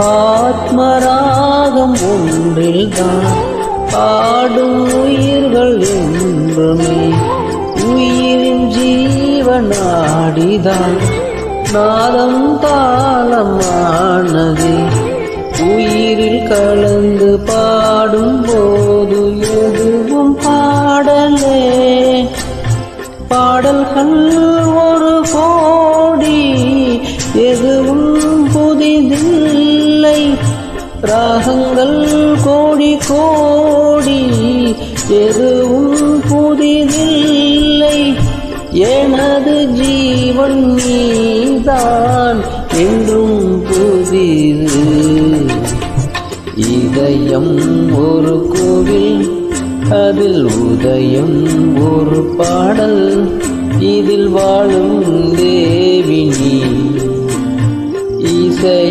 ஆத்மராகம் ஒன்றில்தான் பாடும் உயிர்கள் என்றுமே. உயிரின் ஜீவனாடிதான் நாதம் தாளமானதே. உயிரில் கலந்து பாடும் போது எதுவும் பாடலே. பாடல்கள் ஒரு கோடி எதுவும் புதிதில்லை. ராகங்கள் கோடி கோடி எதுவும் புதிதில்லை. எனது ஜீவன் நீதான் என்றும் புதிது. இதயம் ஒரு கோவில், அதில் உதயம் ஒரு பாடல். இதில் வாழும் தேவி நீ. இசை